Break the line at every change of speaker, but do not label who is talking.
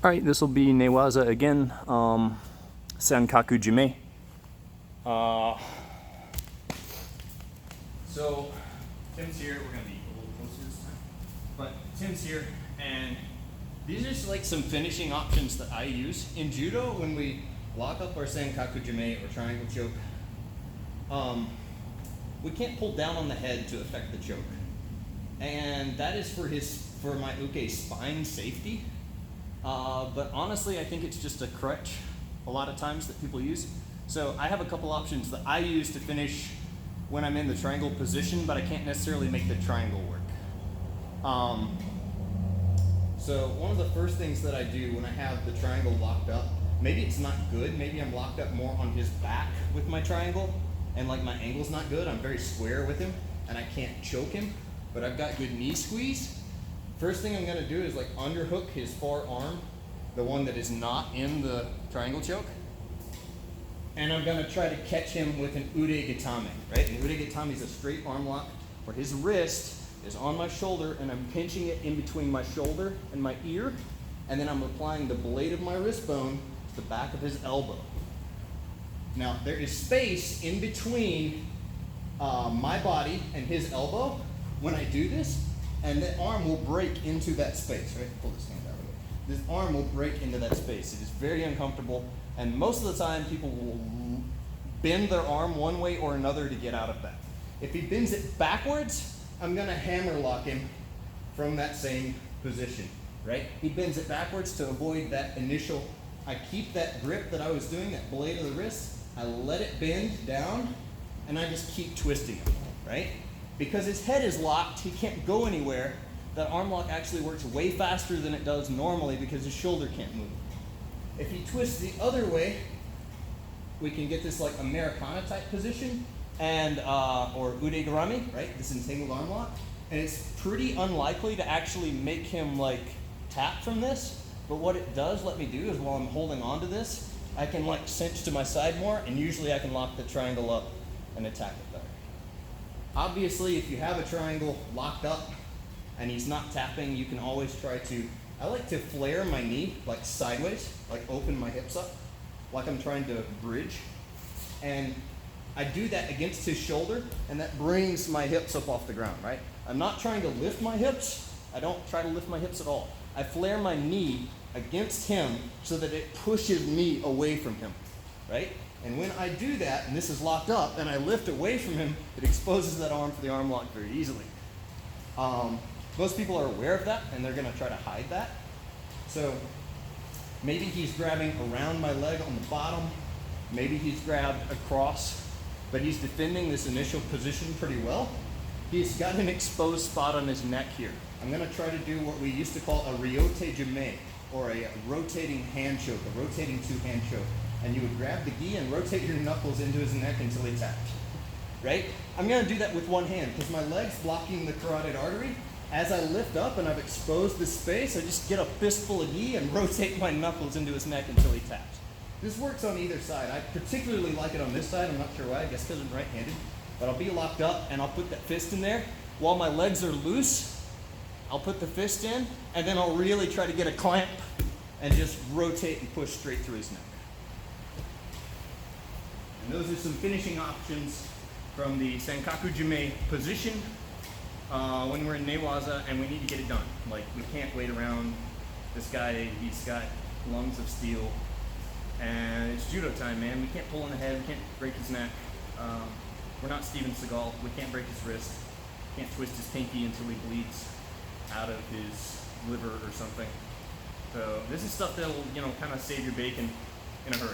All right, this will be newaza again, sankaku jime. So Tim's here. We're gonna be a little closer this time, but Tim's here, and these are just like some finishing options that I use in judo when we lock up our sankaku jime or triangle choke. We can't pull down on the head to affect the choke, and that is for my uke's spine safety. But honestly, I think it's just a crutch a lot of times that people use. So I have a couple options that I use to finish when I'm in the triangle position, but I can't necessarily make the triangle work. So one of the first things that I do when I have the triangle locked up, maybe it's not good, maybe I'm locked up more on his back with my triangle, and like my angle's not good, I'm very square with him, and I can't choke him, but I've got good knee squeeze. First thing I'm gonna do is like underhook his far arm, the one that is not in the triangle choke. And I'm gonna try to catch him with an ude-gatame, right? An ude-gatame is a straight arm lock where his wrist is on my shoulder and I'm pinching it in between my shoulder and my ear, and then I'm applying the blade of my wrist bone to the back of his elbow. Now, there is space in between my body and his elbow when I do this, and the arm will break into that space, right? Pull this hand out of the way. This arm will break into that space. It is very uncomfortable, and most of the time people will bend their arm one way or another to get out of that. If he bends it backwards, I'm gonna hammer lock him from that same position, right? He bends it backwards to avoid that initial, I keep that grip that I was doing, that blade of the wrist, I let it bend down, and I just keep twisting him, right? Because his head is locked, he can't go anywhere. That arm lock actually works way faster than it does normally because his shoulder can't move. If he twists the other way, we can get this like Americana type position, and or ude-garami, right? This entangled arm lock. And it's pretty unlikely to actually make him like tap from this, but what it does let me do is while I'm holding on to this, I can like cinch to my side more, and usually I can lock the triangle up and attack it better. Obviously, if you have a triangle locked up and he's not tapping, you can always try to, I like to flare my knee like sideways, like open my hips up, like I'm trying to bridge. And I do that against his shoulder, and that brings my hips up off the ground, right? I'm not trying to lift my hips. I don't try to lift my hips at all. I flare my knee against him so that it pushes me away from him, right? And when I do that, and this is locked up, and I lift away from him, it exposes that arm for the arm lock very easily. Most people are aware of that, and they're gonna try to hide that. So maybe he's grabbing around my leg on the bottom, maybe he's grabbed across, but he's defending this initial position pretty well. He's got an exposed spot on his neck here. I'm gonna try to do what we used to call a ryote jime, or a rotating hand choke, a rotating two-hand choke. And you would grab the gi and rotate your knuckles into his neck until he tapped, right? I'm gonna do that with one hand because my leg's blocking the carotid artery. As I lift up and I've exposed this space, I just get a fistful of gi and rotate my knuckles into his neck until he taps. This works on either side. I particularly like it on this side. I'm not sure why, I guess because I'm right-handed. But I'll be locked up and I'll put that fist in there. While my legs are loose, I'll put the fist in, and then I'll really try to get a clamp and just rotate and push straight through his neck. And those are some finishing options from the sankaku jime position when we're in newaza and we need to get it done. Like, we can't wait around. This guy, he's got lungs of steel, and it's judo time, man. We can't pull on the head, we can't break his neck. We're not Steven Seagal, we can't break his wrist, can't twist his pinky until he bleeds out of his liver or something. So this is stuff that'll, kind of save your bacon in a hurry.